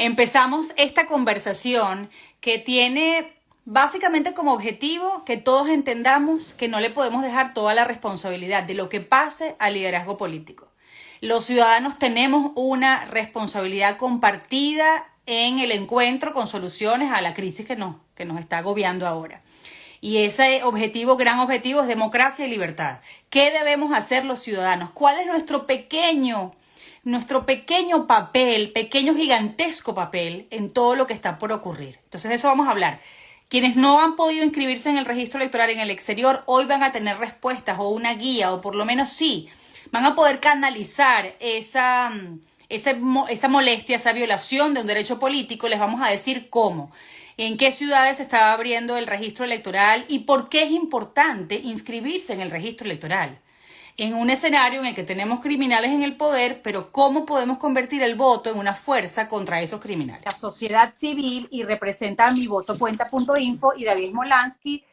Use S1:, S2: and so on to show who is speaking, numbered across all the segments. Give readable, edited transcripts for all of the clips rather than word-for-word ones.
S1: Empezamos esta conversación que tiene básicamente como objetivo que todos entendamos que no le podemos dejar toda la responsabilidad de lo que pase al liderazgo político. Los ciudadanos tenemos una responsabilidad compartida en el encuentro con soluciones a la crisis que nos está agobiando ahora. Y ese objetivo, gran objetivo, es democracia y libertad. ¿Qué debemos hacer los ciudadanos? ¿Cuál es nuestro pequeño papel, pequeño gigantesco papel en todo lo que está por ocurrir? Entonces de eso vamos a hablar. Quienes no han podido inscribirse en el registro electoral en el exterior hoy van a tener respuestas o una guía, o por lo menos sí, van a poder canalizar esa molestia, esa violación de un derecho político. Les vamos a decir cómo, en qué ciudades se está abriendo el registro electoral y por qué es importante inscribirse en el registro electoral. En un escenario en el que tenemos criminales en el poder, pero ¿cómo podemos convertir el voto en una fuerza contra esos criminales? La sociedad civil, y representa mivotocuenta.info, y David Smolansky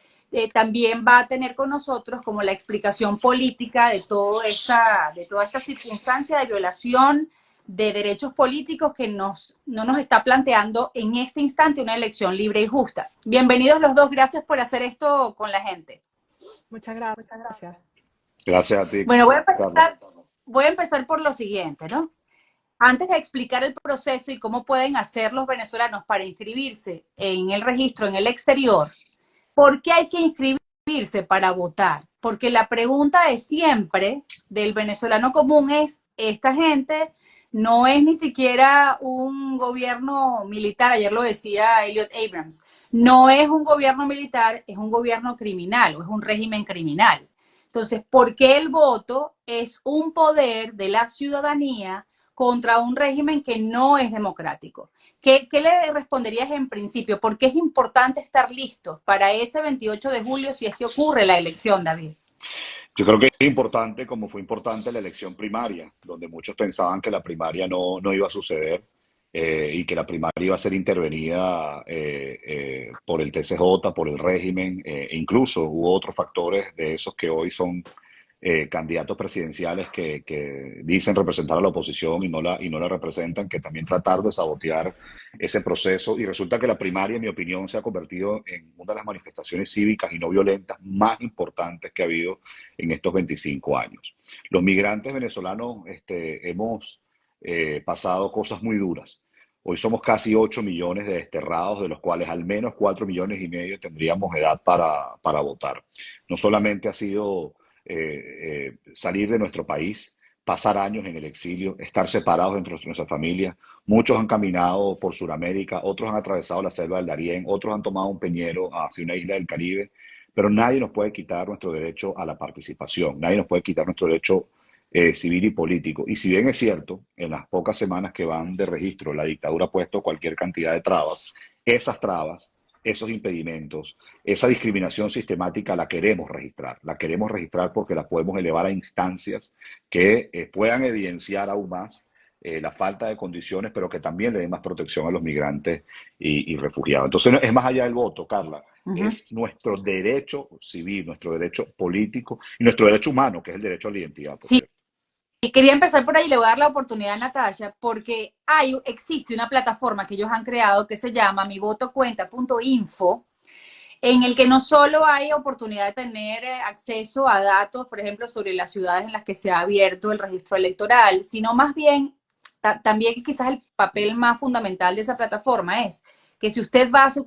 S1: también va a tener con nosotros como la explicación política de toda esta circunstancia de violación de derechos políticos que no nos está planteando en este instante una elección libre y justa. Bienvenidos los dos, gracias por hacer esto con la gente.
S2: Muchas gracias.
S3: Gracias a ti,
S1: Bueno,
S3: Carla.
S1: voy a empezar por lo siguiente, ¿no? Antes de explicar el proceso y cómo pueden hacer los venezolanos para inscribirse en el registro en el exterior, ¿por qué hay que inscribirse para votar? Porque la pregunta de siempre del venezolano común es: esta gente no es ni siquiera un gobierno militar, ayer lo decía Elliot Abrams, no es un gobierno militar, es un gobierno criminal o es un régimen criminal. Entonces, ¿por qué el voto es un poder de la ciudadanía contra un régimen que no es democrático? ¿Qué le responderías en principio? ¿Por qué es importante estar listos para ese 28 de julio si es que ocurre la elección, David?
S3: Yo creo que es importante, como fue importante la elección primaria, donde muchos pensaban que la primaria no iba a suceder, y que la primaria iba a ser intervenida por el TCJ, por el régimen, e incluso hubo otros factores de esos que hoy son candidatos presidenciales que dicen representar a la oposición y no la representan, que también tratar de sabotear ese proceso. Y resulta que la primaria, en mi opinión, se ha convertido en una de las manifestaciones cívicas y no violentas más importantes que ha habido en estos 25 años. Los migrantes venezolanos hemos pasado cosas muy duras. Hoy somos casi 8 millones de desterrados, de los cuales al menos 4 millones y medio tendríamos edad para votar. No solamente ha sido salir de nuestro país, pasar años en el exilio, estar separados entre nuestra familia. Muchos han caminado por Sudamérica, otros han atravesado la selva del Darién, otros han tomado un peñero hacia una isla del Caribe, pero nadie nos puede quitar nuestro derecho a la participación, nadie nos puede quitar nuestro derecho civil y político. Y si bien es cierto, en las pocas semanas que van de registro, la dictadura ha puesto cualquier cantidad de trabas, esas trabas, esos impedimentos, esa discriminación sistemática la queremos registrar porque la podemos elevar a instancias que puedan evidenciar aún más la falta de condiciones, pero que también le den más protección a los migrantes y refugiados. Entonces, es más allá del voto, Carla,
S1: Uh -huh.
S3: es nuestro derecho civil, nuestro derecho político y nuestro derecho humano, que es el derecho a la identidad, por
S1: Sí,
S3: cierto.
S1: y quería empezar por ahí, le voy a dar la oportunidad a Natasha, porque existe una plataforma que ellos han creado que se llama mivotocuenta.info, en el que no solo hay oportunidad de tener acceso a datos, por ejemplo, sobre las ciudades en las que se ha abierto el registro electoral, sino más bien, también quizás el papel más fundamental de esa plataforma es que si usted va a su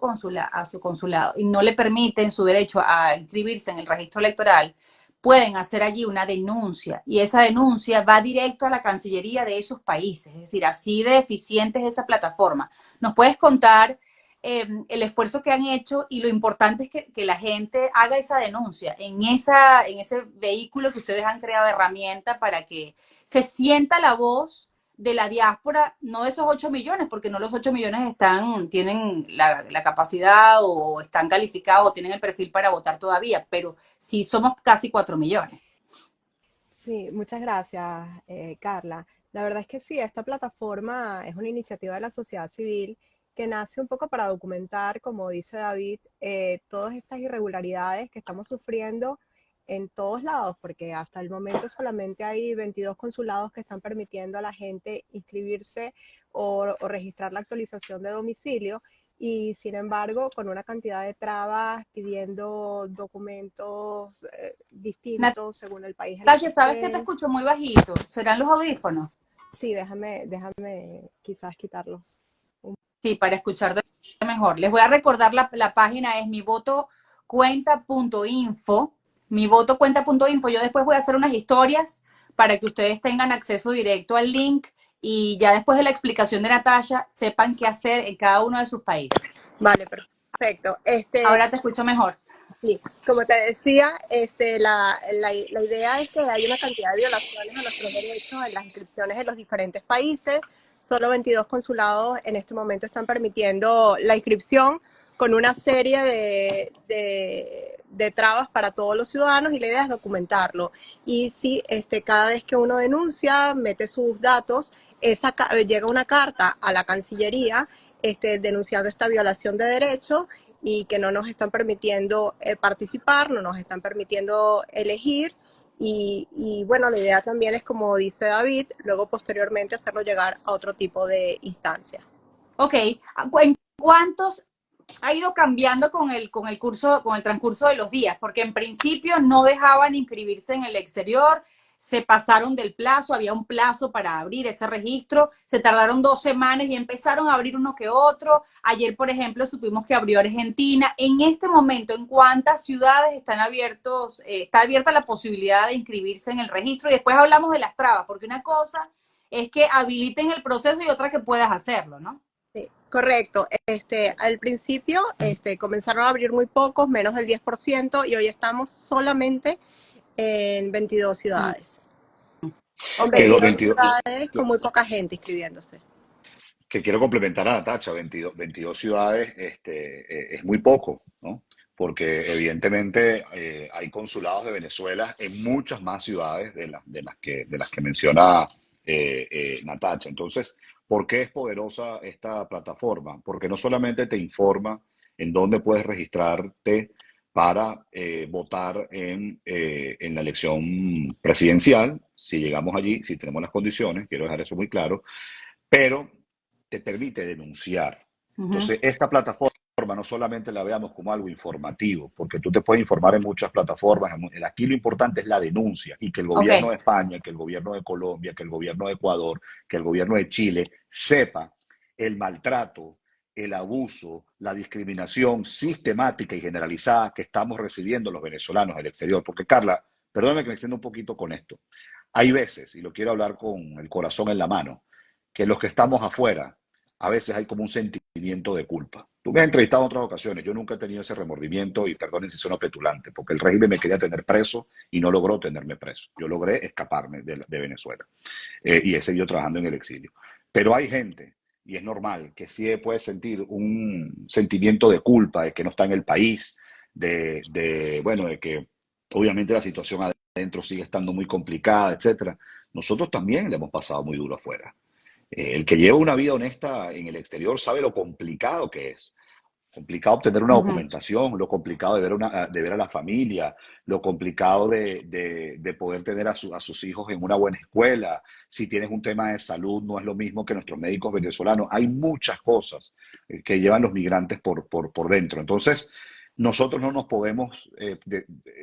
S1: consulado y no le permiten su derecho a inscribirse en el registro electoral, pueden hacer allí una denuncia, y esa denuncia va directo a la Cancillería de esos países. Es decir, así de eficiente es esa plataforma. ¿Nos puedes contar el esfuerzo que han hecho y lo importante es que la gente haga esa denuncia en ese vehículo que ustedes han creado, herramienta para que se sienta la voz de la diáspora, no de esos 8 millones, porque no los 8 millones tienen la capacidad o están calificados o tienen el perfil para votar todavía, pero sí somos casi 4 millones.
S2: Sí, muchas gracias, Carla. La verdad es que sí, esta plataforma es una iniciativa de la sociedad civil que nace un poco para documentar, como dice David, todas estas irregularidades que estamos sufriendo en todos lados, porque hasta el momento solamente hay 22 consulados que están permitiendo a la gente inscribirse o registrar la actualización de domicilio, y sin embargo con una cantidad de trabas pidiendo documentos distintos según el país en el que
S1: Natalia, ¿sabes que te
S2: estén.
S1: escucho muy bajito? ¿Serán los audífonos?
S2: Sí, déjame quizás quitarlos.
S1: Sí, para escucharte mejor. Les voy a recordar, la página es mivotocuenta.info, mivotocuenta.info. Yo después voy a hacer unas historias para que ustedes tengan acceso directo al link y ya después de la explicación de Natalia sepan qué hacer en cada uno de sus países.
S2: Vale, perfecto.
S1: Ahora te escucho mejor.
S2: Sí, como te decía, la idea es que hay una cantidad de violaciones a nuestros derechos en las inscripciones en los diferentes países. Solo 22 consulados en este momento están permitiendo la inscripción con una serie de trabas para todos los ciudadanos, y la idea es documentarlo. Y si cada vez que uno denuncia, mete sus datos, llega una carta a la Cancillería denunciando esta violación de derechos y que no nos están permitiendo participar, no nos están permitiendo elegir. Y bueno, la idea también es, como dice David, luego posteriormente hacerlo llegar a otro tipo de instancia.
S1: Ok, ¿en cuántos ha ido cambiando con el curso, con el transcurso de los días? Porque en principio no dejaban inscribirse en el exterior, se pasaron del plazo, había un plazo para abrir ese registro, se tardaron 2 semanas y empezaron a abrir uno que otro. Ayer, por ejemplo, supimos que abrió Argentina. En este momento, ¿en cuántas ciudades están abiertos, está abierta la posibilidad de inscribirse en el registro? Y después hablamos de las trabas, porque una cosa es que habiliten el proceso y otra que puedas hacerlo, ¿no?
S2: Sí, correcto. Al principio comenzaron a abrir muy pocos, menos del 10%, y hoy estamos solamente en 22 ciudades. En
S1: Ok,
S3: Que,
S2: 22
S3: 22,
S2: ciudades con muy poca gente inscribiéndose.
S3: que quiero complementar a Natacha, 22 ciudades es muy poco, ¿no? Porque evidentemente hay consulados de Venezuela en muchas más ciudades de las que menciona Natacha. Entonces, ¿por qué es poderosa esta plataforma? Porque no solamente te informa en dónde puedes registrarte para votar en la elección presidencial, si llegamos allí, si tenemos las condiciones, quiero dejar eso muy claro, pero te permite denunciar.
S1: uh-huh.
S3: Entonces, esta plataforma no solamente la veamos como algo informativo, porque tú te puedes informar en muchas plataformas. Aquí lo importante es la denuncia, y que el gobierno
S1: Ok.
S3: de España, que el gobierno de Colombia, que el gobierno de Ecuador, que el gobierno de Chile sepa el maltrato, el abuso, la discriminación sistemática y generalizada que estamos recibiendo los venezolanos en el exterior. Porque, Carla, perdóname que me extienda un poquito con esto. Hay veces, y lo quiero hablar con el corazón en la mano, que los que estamos afuera, a veces hay como un sentimiento de culpa. Tú me has entrevistado en otras ocasiones, yo nunca he tenido ese remordimiento, y perdonen si suena petulante, porque el régimen me quería tener preso y no logró tenerme preso. Yo logré escaparme de Venezuela y he seguido trabajando en el exilio. Pero hay gente, y es normal, que sí puede sentir un sentimiento de culpa, de que no está en el país, bueno, de que obviamente la situación adentro sigue estando muy complicada, etcétera. Nosotros también le hemos pasado muy duro afuera. El que lleva una vida honesta en el exterior sabe lo complicado que es. Complicado obtener una
S1: Uh-huh.
S3: documentación, lo complicado de ver a la familia, lo complicado de poder tener a sus hijos en una buena escuela. Si tienes un tema de salud, no es lo mismo que nuestros médicos venezolanos. Hay muchas cosas que llevan los migrantes por dentro. Entonces, nosotros no nos podemos,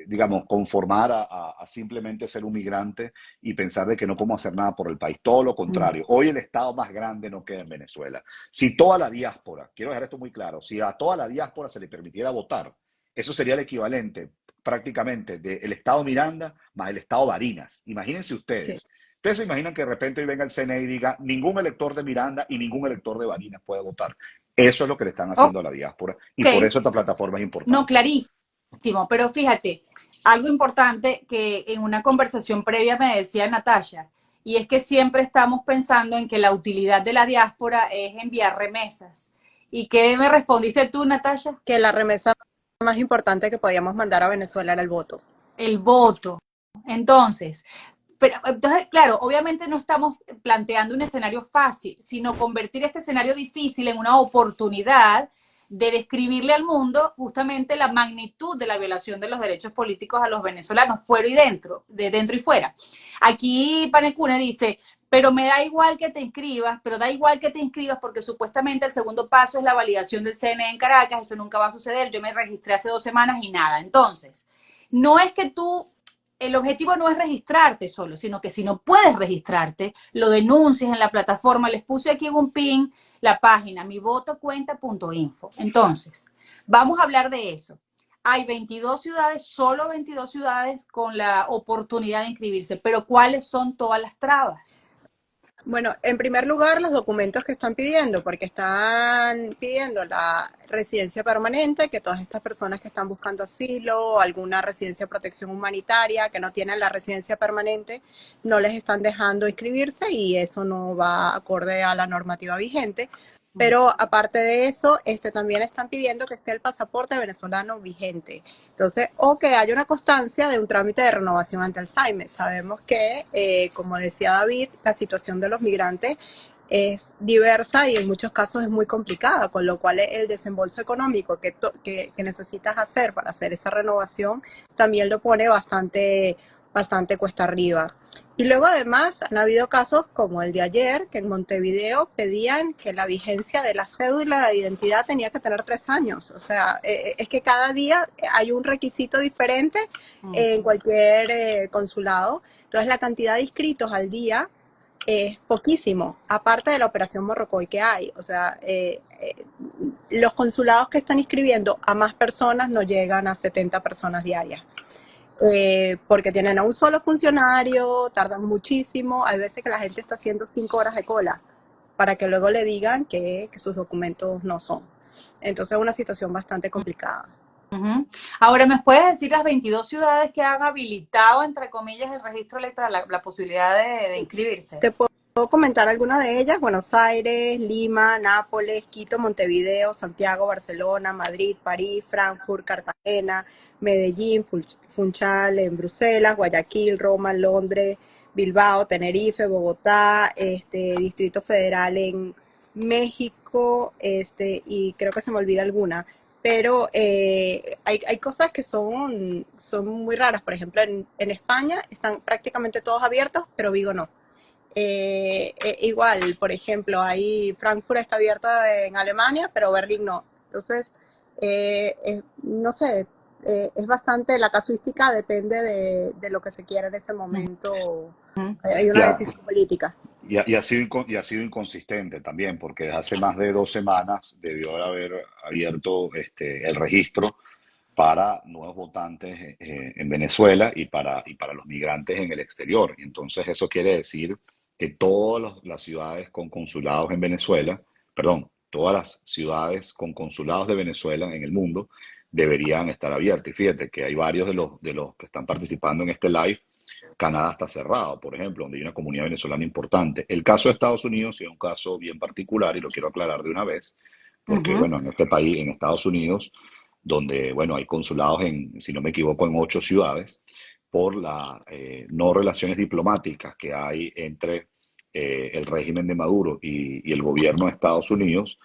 S3: digamos, conformar a simplemente ser un migrante y pensar de que no podemos hacer nada por el país. Todo lo
S1: Uh-huh.
S3: contrario. Hoy el Estado más grande no queda en Venezuela. Si toda la diáspora, quiero dejar esto muy claro, si a toda la diáspora se le permitiera votar, eso sería el equivalente prácticamente del Estado Miranda más el Estado Barinas. Imagínense
S1: Sí.
S3: ustedes. Ustedes se imaginan que de repente hoy venga el CNE y diga: ningún elector de Miranda y ningún elector de Barinas puede votar. Eso es lo que le están haciendo a la diáspora, y por
S1: Ok,
S3: eso esta plataforma es
S1: no,
S3: importante.
S1: clarísimo, pero fíjate, algo importante que en una conversación previa me decía Natalia, y es que siempre estamos pensando en que la utilidad de la diáspora es enviar remesas. ¿Y qué me respondiste tú, Natalia?
S2: Que la remesa más importante que podíamos mandar a Venezuela era el voto.
S1: El voto. Entonces, claro, obviamente no estamos planteando un escenario fácil, sino convertir este escenario difícil en una oportunidad de describirle al mundo justamente la magnitud de la violación de los derechos políticos a los venezolanos, fuera y dentro, de dentro y fuera. Aquí Panecune dice, pero me da igual que te inscribas, pero da igual que te inscribas porque supuestamente el segundo paso es la validación del CNE en Caracas, eso nunca va a suceder, yo me registré hace 2 semanas y nada. Entonces, no es que tú, el objetivo no es registrarte solo, sino que si no puedes registrarte, lo denuncies en la plataforma. Les puse aquí en un pin la página mivotocuenta.info. Entonces, vamos a hablar de eso. Hay 22 ciudades, solo 22 ciudades con la oportunidad de inscribirse, pero ¿cuáles son todas las trabas?
S2: Bueno, en primer lugar, los documentos que están pidiendo, porque están pidiendo la residencia permanente, que todas estas personas que están buscando asilo, alguna residencia de protección humanitaria, que no tienen la residencia permanente, no les están dejando inscribirse y eso no va acorde a la normativa vigente. Pero aparte de eso, también están pidiendo que esté el pasaporte venezolano vigente. Entonces, o que haya una constancia de un trámite de renovación ante Alzheimer. Sabemos que, como decía David, la situación de los migrantes es diversa y en muchos casos es muy complicada, con lo cual el desembolso económico que necesitas hacer para hacer esa renovación también lo pone bastante cuesta arriba. Y luego además han habido casos como el de ayer, que en Montevideo pedían que la vigencia de la cédula de identidad tenía que tener 3 años. O sea, es que cada día hay un requisito diferente en cualquier consulado. Entonces la cantidad de inscritos al día es poquísimo, aparte de la operación Morrocoy que hay. O sea, los consulados que están inscribiendo a más personas no llegan a 70 personas diarias. Porque tienen a un solo funcionario, tardan muchísimo, hay veces que la gente está haciendo 5 horas de cola para que luego le digan que sus documentos no son. Entonces es una situación bastante complicada.
S1: Ahora, ¿me puedes decir las 22 ciudades que han habilitado, entre comillas, el registro electoral, la posibilidad de inscribirse?
S2: Te puedo comentar algunas de ellas: Buenos Aires, Lima, Nápoles, Quito, Montevideo, Santiago, Barcelona, Madrid, París, Frankfurt, Cartagena, Medellín, Funchal en Bruselas, Guayaquil, Roma, Londres, Bilbao, Tenerife, Bogotá, Distrito Federal en México, y creo que se me olvida alguna. Pero hay cosas que son muy raras. Por ejemplo, en España están prácticamente todos abiertos, pero Vigo no. Igual, por ejemplo, ahí Frankfurt está abierta en Alemania, pero Berlín no. Entonces, no sé, es bastante, la casuística depende de lo que se quiera en ese momento. Hay una
S3: Ya,
S2: decisión política.
S3: y ha sido inconsistente también, porque desde hace más de 2 semanas debió haber abierto el registro para nuevos votantes en Venezuela y para los migrantes en el exterior. Y entonces eso quiere decir que todas las ciudades con consulados en Venezuela, perdón, todas las ciudades con consulados de Venezuela en el mundo deberían estar abiertas. Y fíjate que hay varios de los que están participando en este live. Canadá está cerrado, por ejemplo, donde hay una comunidad venezolana importante. El caso de Estados Unidos es un caso bien particular y lo quiero aclarar de una vez, porque, bueno, en este país, en Estados Unidos, donde, bueno, hay consulados en, si no me equivoco, en 8 ciudades, por las no relaciones diplomáticas que hay entre el régimen de Maduro y el gobierno de Estados Unidos.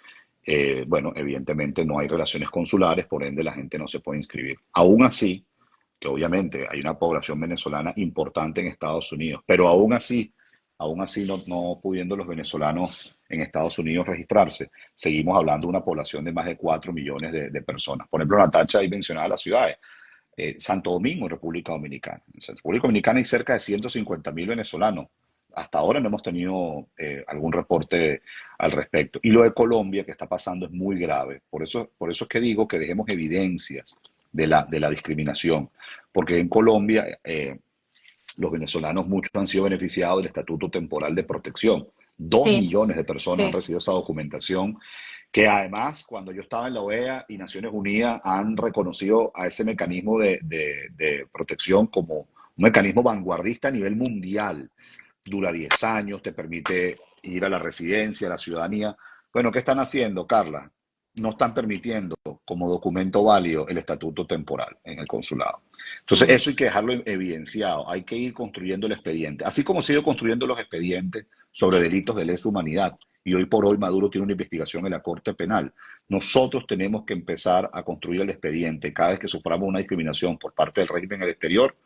S3: Bueno, evidentemente no hay relaciones consulares, por ende la gente no se puede inscribir. Aún así, que obviamente hay una población venezolana importante en Estados Unidos, pero aún así no pudiendo los venezolanos en Estados Unidos registrarse, seguimos hablando de una población de más de 4 millones de personas. Por ejemplo, Natacha ahí mencionaba las ciudades. Santo Domingo, República Dominicana. En República Dominicana hay cerca de 150.000 venezolanos. Hasta ahora no hemos tenido algún reporte al respecto. Y lo de Colombia que está pasando es muy grave. Por eso es que digo que dejemos evidencias de la discriminación. Porque en Colombia los venezolanos muchos han sido beneficiados del Estatuto Temporal de Protección. Dos
S1: Sí,
S3: millones de personas han
S1: sí.
S3: recibido esa documentación, que además, cuando yo estaba en la OEA y Naciones Unidas han reconocido a ese mecanismo de protección como un mecanismo vanguardista a nivel mundial. Dura 10 años, te permite ir a la residencia, a la ciudadanía. Bueno, ¿qué están haciendo, Carla? No están permitiendo como documento válido el estatuto temporal en el consulado. Entonces, eso hay que dejarlo evidenciado. Hay que ir construyendo el expediente. Así como se ha ido construyendo los expedientes sobre delitos de lesa humanidad y hoy por hoy Maduro tiene una investigación en la Corte Penal. Nosotros tenemos que empezar a construir el expediente cada vez que suframos una discriminación por parte del régimen en el exterior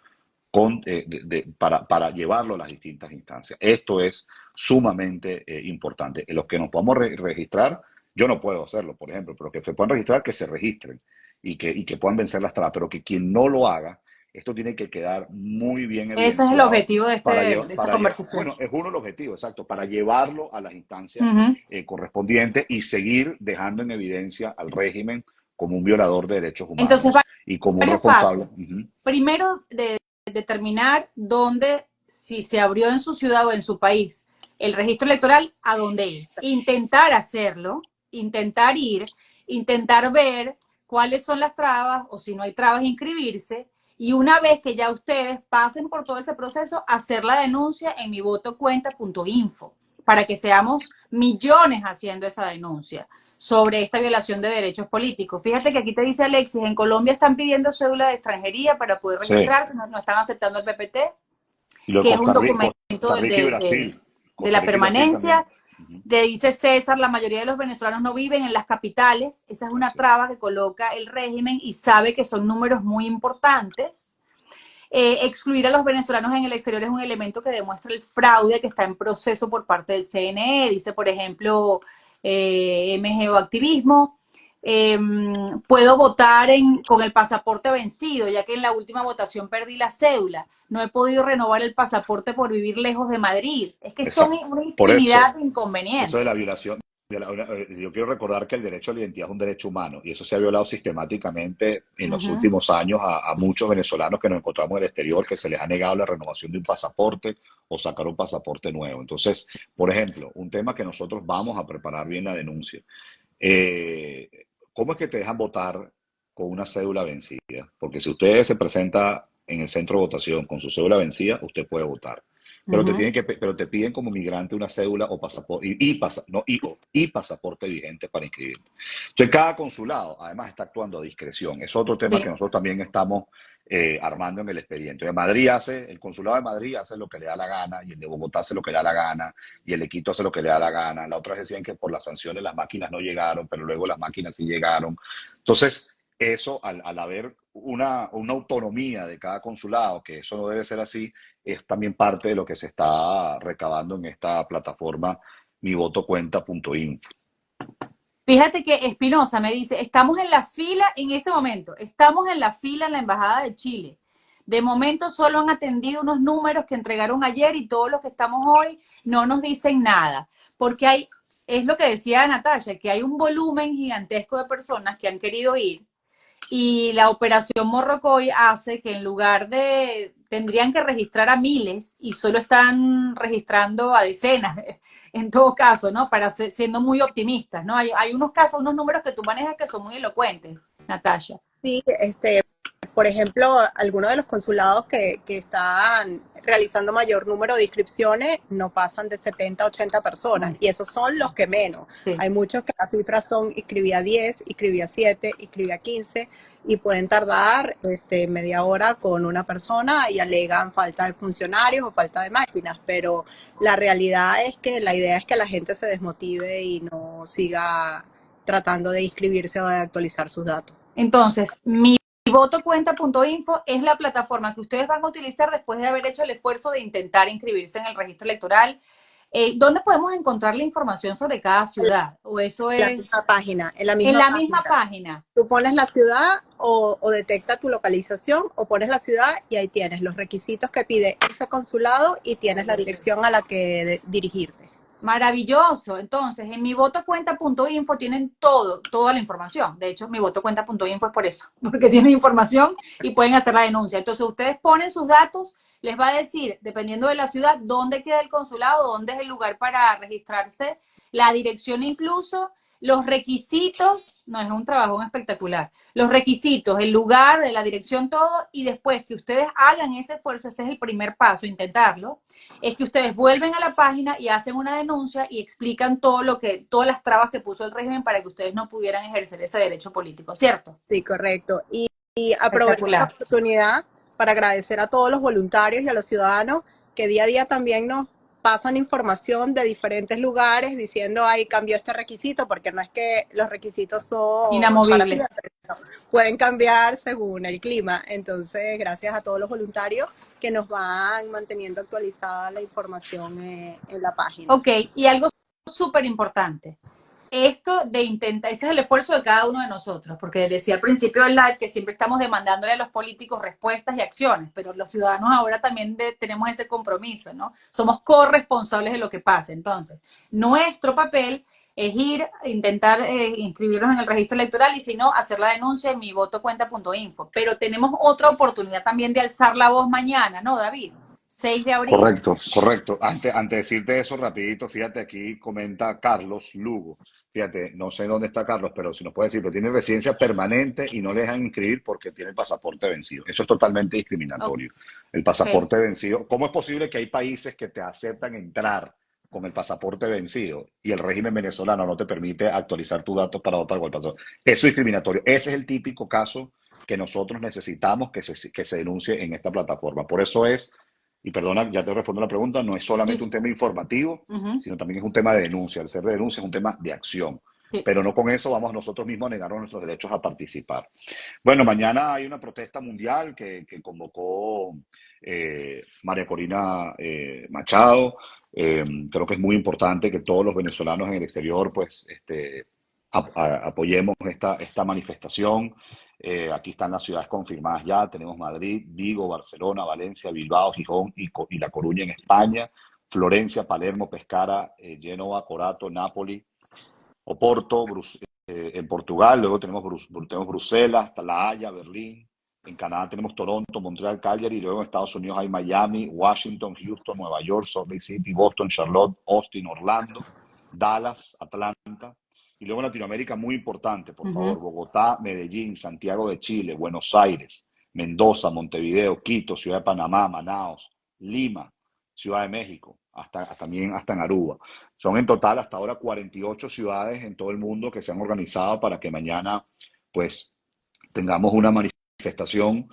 S3: para llevarlo a las distintas instancias. Esto es sumamente importante. En los que nos podamos registrar, yo no puedo hacerlo, por ejemplo, pero que se puedan registrar, que se registren y que puedan vencer las trabas, pero que quien no lo haga, esto tiene que quedar muy bien
S1: Ese es el
S3: evidenciado
S1: objetivo de,
S3: para
S1: de esta conversación.
S3: bueno, es uno de los objetivos, exacto, para llevarlo a las instancias
S1: Uh-huh.
S3: correspondientes y seguir dejando en evidencia al régimen como un violador de derechos
S1: Entonces,
S3: humanos y como un
S1: varios
S3: responsable.
S1: pasos. Primero, determinar dónde, si se abrió en su ciudad o en su país el registro electoral, a dónde ir. Intentar hacerlo, intentar ir, intentar ver cuáles son las trabas o si no hay trabas, inscribirse. Y una vez que ya ustedes pasen por todo ese proceso, hacer la denuncia en mivotocuenta.info para que seamos millones haciendo esa denuncia sobre esta violación de derechos políticos. Fíjate que aquí te dice Alexis, en Colombia están pidiendo cédula de extranjería para poder
S3: Sí.
S1: registrarse, no están aceptando el PPT,
S3: Y lo de
S1: que es un documento
S3: Costa Rica y Brasil.
S1: de
S3: Costa
S1: la
S3: Rica y Brasil también.
S1: permanencia. Te dice César, la mayoría de los venezolanos no viven en las capitales. Esa es una traba que coloca el régimen y sabe que son números muy importantes. Excluir a los venezolanos en el exterior es un elemento que demuestra el fraude que está en proceso por parte del CNE. Dice, por ejemplo, MGO Activismo. Puedo votar con el pasaporte vencido, ya que en la última votación perdí la cédula. No he podido renovar el pasaporte por vivir lejos de Madrid. Es que son una
S3: Por
S1: infinidad
S3: eso,
S1: de inconvenientes.
S3: eso de la violación. Yo quiero recordar que el derecho a la identidad es un derecho humano y eso se ha violado sistemáticamente en los últimos años a muchos venezolanos que nos encontramos en el exterior, que se les ha negado la renovación de un pasaporte o sacar un pasaporte nuevo. Entonces, por ejemplo, un tema que nosotros vamos a preparar bien la denuncia. ¿Cómo es que te dejan votar con una cédula vencida? Porque si usted se presenta en el centro de votación con su cédula vencida, usted puede votar. Pero pero te piden como migrante una cédula o pasaporte y pasaporte vigente para inscribirte. Entonces, cada consulado, además, está actuando a discreción. Es otro tema que nosotros también estamos armando en el expediente. El consulado de Madrid hace lo que le da la gana, y el de Bogotá hace lo que le da la gana, y el de Quito hace lo que le da la gana. La otra vez decían que por las sanciones las máquinas no llegaron, pero luego las máquinas sí llegaron. Entonces, eso, al haber una autonomía de cada consulado, que eso no debe ser así, es también parte de lo que se está recabando en esta plataforma mivotocuenta.info.
S1: Fíjate que Espinosa me dice, estamos en la fila en este momento, estamos en la fila en la Embajada de Chile. De momento solo han atendido unos números que entregaron ayer y todos los que estamos hoy no nos dicen nada. Porque es lo que decía Natalia, que hay un volumen gigantesco de personas que han querido ir y la operación Morrocoy hace que en lugar tendrían que registrar a miles y solo están registrando a decenas, en todo caso, ¿no? Siendo muy optimistas, ¿no? Hay unos casos, unos números que tú manejas que son muy elocuentes, Natalia.
S2: Sí, por ejemplo, algunos de los consulados que están realizando mayor número de inscripciones no pasan de 70 a 80 personas, y esos son los que menos. Sí. Hay muchos que las cifras son inscribía 10, inscribía 7, inscribía 15, y pueden tardar media hora con una persona y alegan falta de funcionarios o falta de máquinas, pero la realidad es que la idea es que la gente se desmotive y no siga tratando de inscribirse o de actualizar sus datos.
S1: Entonces, mivotocuenta.info es la plataforma que ustedes van a utilizar después de haber hecho el esfuerzo de intentar inscribirse en el registro electoral. ¿Dónde podemos encontrar la información sobre cada ciudad? ¿O eso es...?
S2: En la misma página.
S1: En la misma página.
S2: Tú pones la ciudad o detecta tu localización, o pones la ciudad y ahí tienes los requisitos que pide ese consulado y tienes la dirección a la que dirigirte.
S1: Maravilloso. Entonces, en mivotocuenta.info tienen toda la información. De hecho, mivotocuenta.info es por eso, porque tienen información y pueden hacer la denuncia. Entonces, ustedes ponen sus datos, les va a decir, dependiendo de la ciudad, dónde queda el consulado, dónde es el lugar para registrarse, la dirección incluso, los requisitos, no, es un trabajo espectacular, los requisitos, el lugar, la dirección, todo, y después que ustedes hagan ese esfuerzo, ese es el primer paso, intentarlo, es que ustedes vuelven a la página y hacen una denuncia y explican todas las trabas que puso el régimen para que ustedes no pudieran ejercer ese derecho político, ¿cierto?
S2: Sí, correcto. Y aprovecho esta oportunidad para agradecer a todos los voluntarios y a los ciudadanos que día a día también nos pasan información de diferentes lugares diciendo, ay, cambió este requisito, porque no es que los requisitos son para
S1: Inamovible.
S2: siempre, no, pueden cambiar según el clima. Entonces, gracias a todos los voluntarios que nos van manteniendo actualizada la información en la página.
S1: Ok, y algo súper importante. Esto de intentar, ese es el esfuerzo de cada uno de nosotros, porque decía al principio del live que siempre estamos demandándole a los políticos respuestas y acciones, pero los ciudadanos ahora también tenemos ese compromiso, ¿no? Somos corresponsables de lo que pase. Entonces, nuestro papel es ir, intentar inscribirnos en el registro electoral y si no, hacer la denuncia en mivotocuenta.info. Pero tenemos otra oportunidad también de alzar la voz mañana, ¿no, David? 6 de abril.
S3: Correcto, correcto. Antes de decirte eso rapidito, fíjate, aquí comenta Carlos Lugo. Fíjate, no sé dónde está Carlos, pero si nos puede decir, pero tiene residencia permanente y no le dejan inscribir porque tiene el pasaporte vencido. Eso es totalmente discriminatorio. El pasaporte vencido. ¿Cómo es posible que hay países que te aceptan entrar con el pasaporte vencido y el régimen venezolano no te permite actualizar tus datos para votar con el pasaporte? Eso es discriminatorio. Ese es el típico caso que nosotros necesitamos que se denuncie en esta plataforma. Por eso es, y perdona, ya te respondo la pregunta, no es solamente un tema informativo, sino también es un tema de denuncia. El ser de denuncia es un tema de acción.
S1: Sí.
S3: Pero no con eso vamos nosotros mismos a negarnos nuestros derechos a participar. Bueno, mañana hay una protesta mundial que convocó María Corina Machado. Creo que es muy importante que todos los venezolanos en el exterior pues apoyemos esta manifestación. Aquí están las ciudades confirmadas ya. Tenemos Madrid, Vigo, Barcelona, Valencia, Bilbao, Gijón y La Coruña en España, Florencia, Palermo, Pescara, Génova, Corato, Nápoli, Oporto, en Portugal. Luego tenemos Bruselas, La Haya, Berlín. En Canadá tenemos Toronto, Montreal, Calgary. Y luego en Estados Unidos hay Miami, Washington, Houston, Nueva York, Salt Lake City, Boston, Charlotte, Austin, Orlando, Dallas, Atlanta. Y luego en Latinoamérica, muy importante, por favor, Bogotá, Medellín, Santiago de Chile, Buenos Aires, Mendoza, Montevideo, Quito, Ciudad de Panamá, Manaos, Lima, Ciudad de México, también hasta en Aruba. Son en total hasta ahora 48 ciudades en todo el mundo que se han organizado para que mañana pues tengamos una manifestación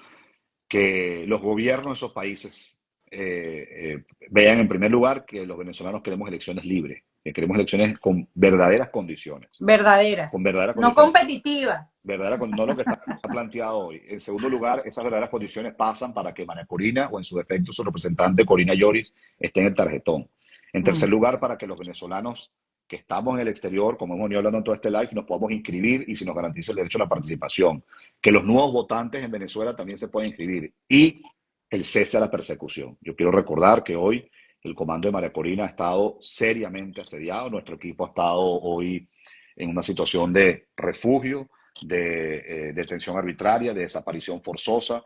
S3: que los gobiernos de esos países vean en primer lugar que los venezolanos queremos elecciones libres, que queremos elecciones con verdaderas condiciones.
S1: Verdaderas.
S3: Con verdaderas
S1: no
S3: condiciones.
S1: competitivas.
S3: No lo que está planteado hoy. En segundo lugar, esas verdaderas condiciones pasan para que María Corina o en su defecto su representante Corina Lloris esté en el tarjetón. En tercer lugar, para que los venezolanos que estamos en el exterior, como hemos venido hablando en todo este live, nos podamos inscribir y se nos garantice el derecho a la participación. Que los nuevos votantes en Venezuela también se puedan inscribir. Y el cese a la persecución. Yo quiero recordar que hoy el comando de María Corina ha estado seriamente asediado. Nuestro equipo ha estado hoy en una situación de refugio, de detención arbitraria, de desaparición forzosa.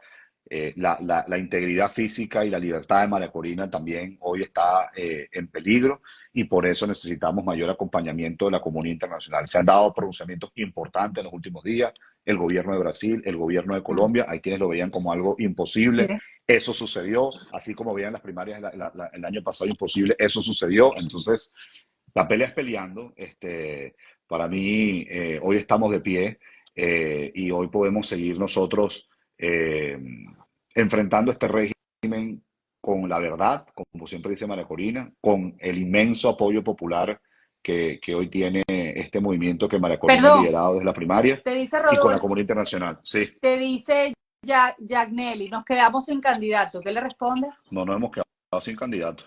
S3: La integridad física y la libertad de María Corina también hoy está en peligro y por eso necesitamos mayor acompañamiento de la comunidad internacional. Se han dado pronunciamientos importantes en los últimos días, el gobierno de Brasil, el gobierno de Colombia, hay quienes lo veían como algo imposible. Sí. Eso sucedió, así como veían las primarias el año pasado imposible, eso sucedió. Entonces, la pelea es peleando. Para mí, hoy estamos de pie y hoy podemos seguir nosotros enfrentando este régimen con la verdad, como siempre dice María Corina, con el inmenso apoyo popular que hoy tiene este movimiento que María Corina ha liderado desde la primaria
S1: te dice Rodolfo,
S3: y con la comunidad internacional. Sí.
S1: Te dice Jack Nelly, nos quedamos sin candidato. ¿Qué le respondes?
S3: No nos hemos quedado sin candidato.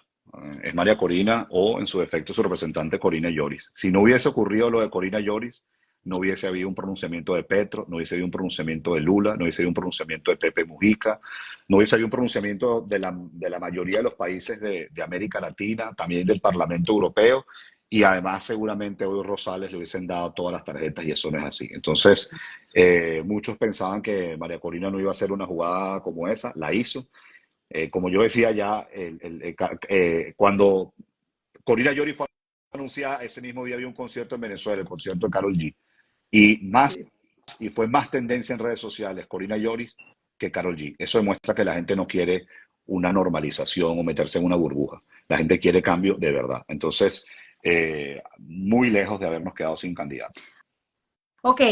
S3: Es María Corina o, en su defecto, su representante Corina Lloris. Si no hubiese ocurrido lo de Corina Lloris, no hubiese habido un pronunciamiento de Petro, no hubiese habido un pronunciamiento de Lula, no hubiese habido un pronunciamiento de Pepe Mujica, no hubiese habido un pronunciamiento de la mayoría de los países de América Latina, también del Parlamento Europeo, y además seguramente hoy Rosales le hubiesen dado todas las tarjetas y eso no es así. Entonces, muchos pensaban que María Corina no iba a hacer una jugada como esa, la hizo. Como yo decía ya, cuando Corina Lloris fue anunciada, ese mismo día había un concierto en Venezuela, el concierto de Karol G. Y fue más tendencia en redes sociales Corina Lloris que Karol G. Eso demuestra que la gente no quiere una normalización o meterse en una burbuja. La gente quiere cambio de verdad. Entonces, muy lejos de habernos quedado sin candidato.
S1: Ok,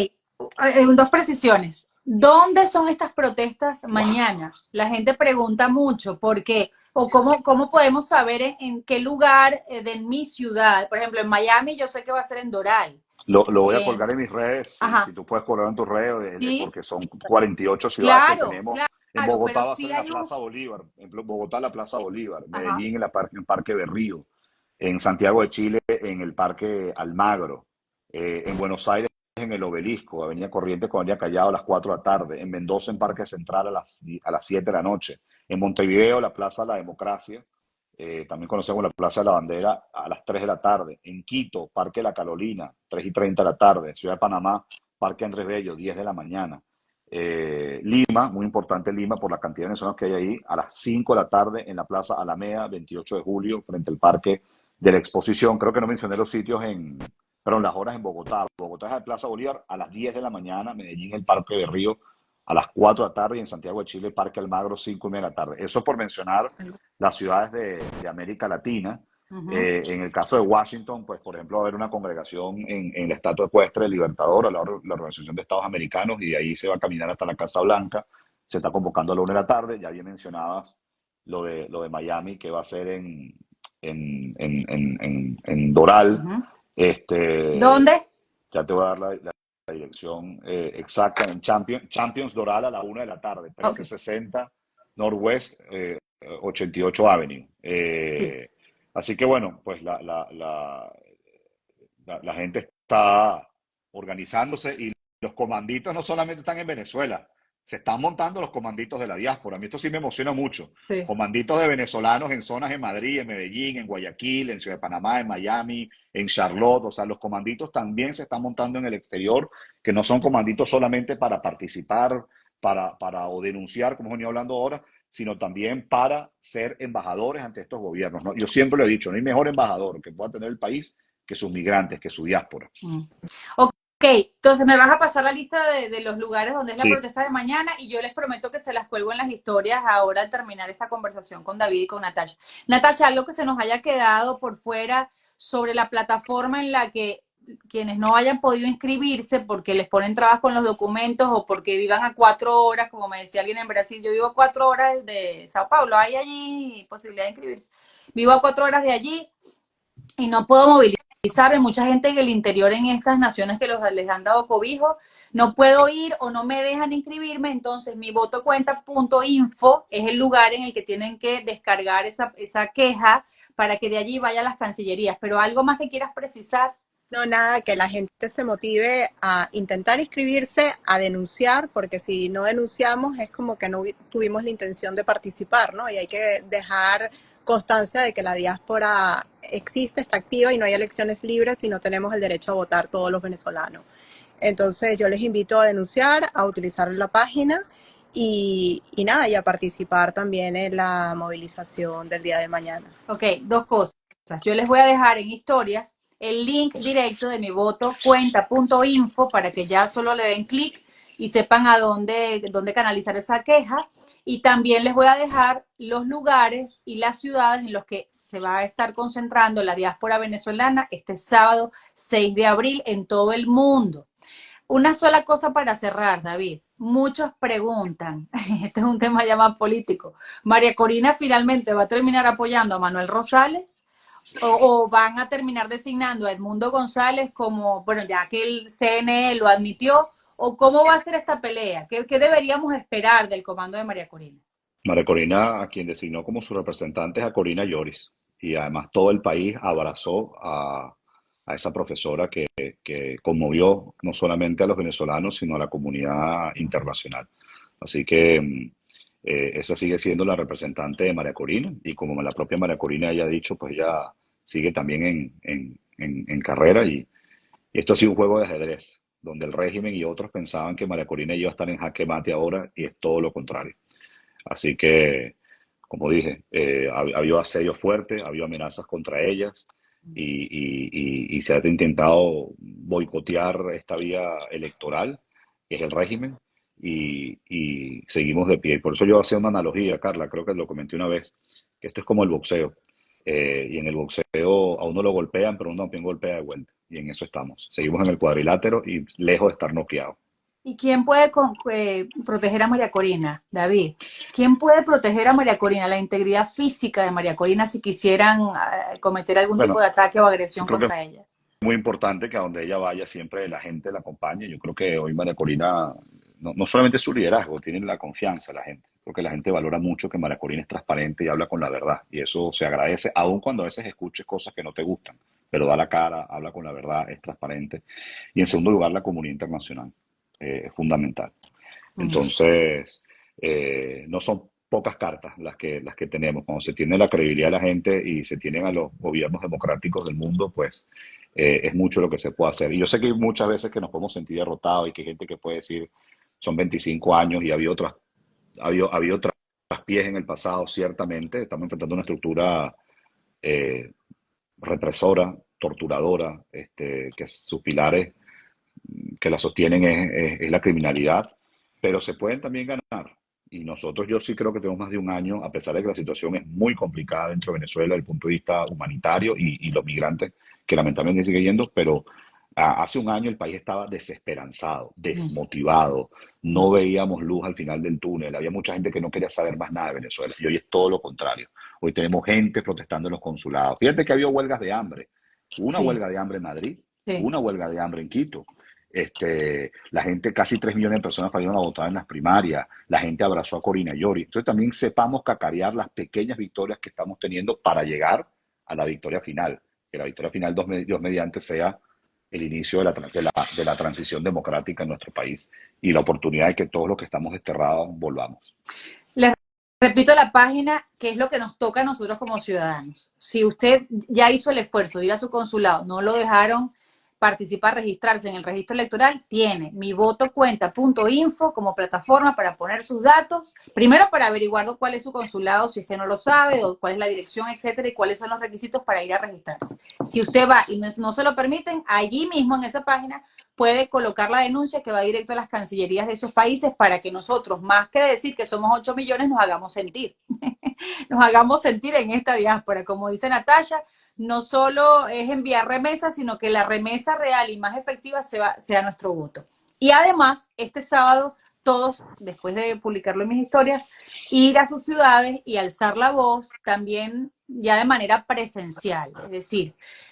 S1: dos precisiones. ¿Dónde son estas protestas mañana? La gente pregunta mucho, ¿por qué? O cómo podemos saber en qué lugar de mi ciudad, por ejemplo, en Miami yo sé que va a ser en Doral.
S3: Lo voy a
S1: En,
S3: colgar en mis redes, si
S1: ajá,
S3: tú puedes colgar en tus redes,
S1: sí,
S3: porque son 48 ciudades que
S1: claro,
S3: tenemos. En
S1: claro,
S3: Bogotá
S1: pero
S3: va a ser
S1: sí
S3: en la
S1: hay un,
S3: Plaza Bolívar, en Bogotá la Plaza Bolívar,
S1: ajá,
S3: Medellín en Parque Berrío, en Santiago de Chile en el Parque Almagro, en Buenos Aires en el Obelisco, Avenida Corrientes con Avenida Callao a las 4 de la tarde, en Mendoza en Parque Central a las 7 de la noche, en Montevideo la Plaza de la Democracia, también conocemos la Plaza de la Bandera, a las 3 de la tarde. En Quito, Parque La Carolina, 3:30 de la tarde. Ciudad de Panamá, Parque Andrés Bello, 10 de la mañana. Lima, muy importante Lima por la cantidad de venezolanos que hay ahí, a las 5 de la tarde en la Plaza Alameda, 28 de julio, frente al Parque de la Exposición. Creo que no mencioné los sitios perdón, las horas en Bogotá. Bogotá es la Plaza Bolívar a las 10 de la mañana, Medellín el Parque de Río a las 4 de la tarde y en Santiago de Chile Parque Almagro 5:30 de la tarde. Eso por mencionar las ciudades de América Latina.
S1: uh-huh.
S3: En el caso de Washington, pues por ejemplo, va a haber una congregación en la Estatua Ecuestre del Libertador, la Organización de Estados Americanos, y de ahí se va a caminar hasta la Casa Blanca. Se está convocando a la 1 de la tarde. Ya bien mencionabas lo de Miami, que va a ser en Doral.
S1: Uh-huh.
S3: Este,
S1: ¿Dónde?
S3: ya te voy a dar la dirección exacta, en Champions Doral a la 1 de la tarde,
S1: Ok,
S3: 1360 Northwest 88 Avenue.
S1: sí.
S3: Así que bueno, pues la gente está organizándose y los comanditos no solamente están en Venezuela, se están montando los comanditos de la diáspora. A mí esto sí me emociona mucho.
S1: Sí.
S3: Comanditos de venezolanos en zonas en Madrid, en Medellín, en Guayaquil, en Ciudad de Panamá, en Miami, en Charlotte. O sea, los comanditos también se están montando en el exterior, que no son comanditos solamente para participar, o denunciar, como hemos venido hablando ahora, sino también para ser embajadores ante estos gobiernos, ¿no? Yo siempre lo he dicho, no hay mejor embajador que pueda tener el país que sus migrantes, que su diáspora.
S1: Mm. Ok, entonces me vas a pasar la lista de los lugares donde es la
S3: Sí,
S1: protesta de mañana y yo les prometo que se las cuelgo en las historias ahora al terminar esta conversación con David y con Natasha. Natasha, algo que se nos haya quedado por fuera sobre la plataforma en la que quienes no hayan podido inscribirse porque les ponen trabas con los documentos o porque vivan a 4 horas, como me decía alguien en Brasil, yo vivo a 4 horas de Sao Paulo, hay allí posibilidad de inscribirse. Vivo a 4 horas de allí y no puedo movilizar. Hay mucha gente en el interior en estas naciones que les han dado cobijo, no puedo ir o no me dejan inscribirme, entonces mi votocuenta.info es el lugar en el que tienen que descargar esa queja para que de allí vaya a las cancillerías. Pero algo más que quieras precisar.
S2: No, nada, que la gente se motive a intentar inscribirse, a denunciar, porque si no denunciamos es como que no tuvimos la intención de participar, ¿no? Y hay que dejar constancia de que la diáspora existe, está activa y no hay elecciones libres si no tenemos el derecho a votar todos los venezolanos. Entonces yo les invito a denunciar, a utilizar la página y nada, y a participar también en la movilización del día de mañana.
S1: Ok, dos cosas. Yo les voy a dejar en historias el link directo de mi votocuenta.info para que ya solo le den clic y sepan a dónde canalizar esa queja. Y también les voy a dejar los lugares y las ciudades en los que se va a estar concentrando la diáspora venezolana este sábado 6 de abril en todo el mundo. Una sola cosa para cerrar, David. Muchos preguntan, este es un tema ya más político, ¿María Corina finalmente va a terminar apoyando a Manuel Rosales? ¿O van a terminar designando a Edmundo González como, bueno, ya que el CNE lo admitió? ¿O cómo va a ser esta pelea? ¿Qué deberíamos esperar del comando de María Corina?
S3: María Corina, a quien designó como su representante es a Corina Lloris. Y además todo el país abrazó a esa profesora que conmovió no solamente a los venezolanos, sino a la comunidad internacional. Así que esa sigue siendo la representante de María Corina. Y como la propia María Corina ya ha dicho, pues ella sigue también en carrera. Y esto ha sido un juego de ajedrez, donde el régimen y otros pensaban que María Corina iba a estar en jaque mate ahora, y es todo lo contrario. Así que, como dije, ha habido asedio fuerte, ha habido amenazas contra ellas y se ha intentado boicotear esta vía electoral, que es el régimen, y seguimos de pie. Y por eso yo hacía una analogía, Carla, creo que lo comenté una vez, que esto es como el boxeo. Y en el boxeo a uno lo golpean, pero uno también golpea de vuelta. Y en eso estamos. Seguimos en el cuadrilátero y lejos de estar noqueados.
S1: ¿Y quién puede proteger a María Corina, David? ¿Quién puede proteger a María Corina, la integridad física de María Corina si quisieran cometer algún tipo
S3: Bueno,
S1: de ataque o
S3: yo
S1: agresión
S3: creo que
S1: contra ella?
S3: muy importante que a donde ella vaya siempre la gente la acompañe. Yo creo que hoy María Corina, no solamente su liderazgo, tiene la confianza de la gente. Creo que la gente valora mucho que María Corina es transparente y habla con la verdad. Y eso se agradece, aun cuando a veces escuches cosas que no te gustan, pero da la cara, habla con la verdad, es transparente. Y en segundo lugar, la comunidad internacional es fundamental. Entonces, no son pocas cartas las que tenemos. Cuando se tiene la credibilidad de la gente y se tienen a los gobiernos democráticos del mundo, pues es mucho lo que se puede hacer. Y yo sé que hay muchas veces que nos podemos sentir derrotados y que hay gente que puede decir, son 25 años y ha habido traspiés en el pasado, ciertamente. Estamos enfrentando una estructura eh, represora, torturadora, que sus pilares que la sostienen es la criminalidad, pero se pueden también ganar. Y nosotros, yo sí creo que tenemos más de un año, a pesar de que la situación es muy complicada dentro de Venezuela desde el punto de vista humanitario y los migrantes que lamentablemente siguen yendo, pero hace un año el país estaba desesperanzado, desmotivado, no veíamos luz al final del túnel, había mucha gente que no quería saber más nada de Venezuela y hoy es todo lo contrario. Hoy tenemos gente protestando en los consulados. Fíjate que había huelgas de hambre. Hubo una
S1: Sí,
S3: huelga de hambre en Madrid, hubo
S1: sí.
S3: una huelga de hambre en Quito. La gente, casi 3 millones de personas salieron a votar en las primarias, la gente abrazó a Corina Llori. Entonces también sepamos cacarear las pequeñas victorias que estamos teniendo para llegar a la victoria final, que la victoria final, Dios mediante, sea el inicio de la transición democrática en nuestro país y la oportunidad de que todos los que estamos desterrados volvamos.
S1: Les repito la página, que es lo que nos toca a nosotros como ciudadanos. Si usted ya hizo el esfuerzo de ir a su consulado, no lo dejaron participar, registrarse en el registro electoral, tiene mivotocuenta.info como plataforma para poner sus datos, primero para averiguar cuál es su consulado, si usted no lo sabe, o cuál es la dirección, etcétera, y cuáles son los requisitos para ir a registrarse. Si usted va y no se lo permiten, allí mismo en esa página puede colocar la denuncia que va directo a las cancillerías de esos países para que nosotros, más que decir que somos 8 millones, nos hagamos sentir. Nos hagamos sentir en esta diáspora. Como dice Natalia, no solo es enviar remesas, sino que la remesa real y más efectiva sea nuestro voto. Y además, este sábado, todos, después de publicarlo en mis historias, ir a sus ciudades y alzar la voz también ya de manera presencial. Es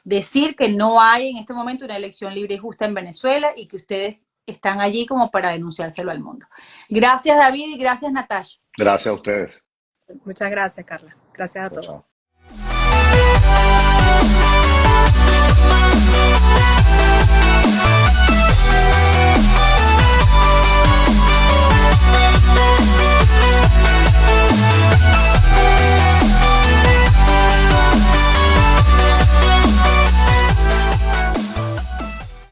S1: decir que no hay en este momento una elección libre y justa en Venezuela y que ustedes están allí como para denunciárselo al mundo. Gracias, David, y gracias, Natalia.
S3: Gracias a ustedes.
S2: Muchas gracias, Carla. Gracias a todos.
S3: Chao.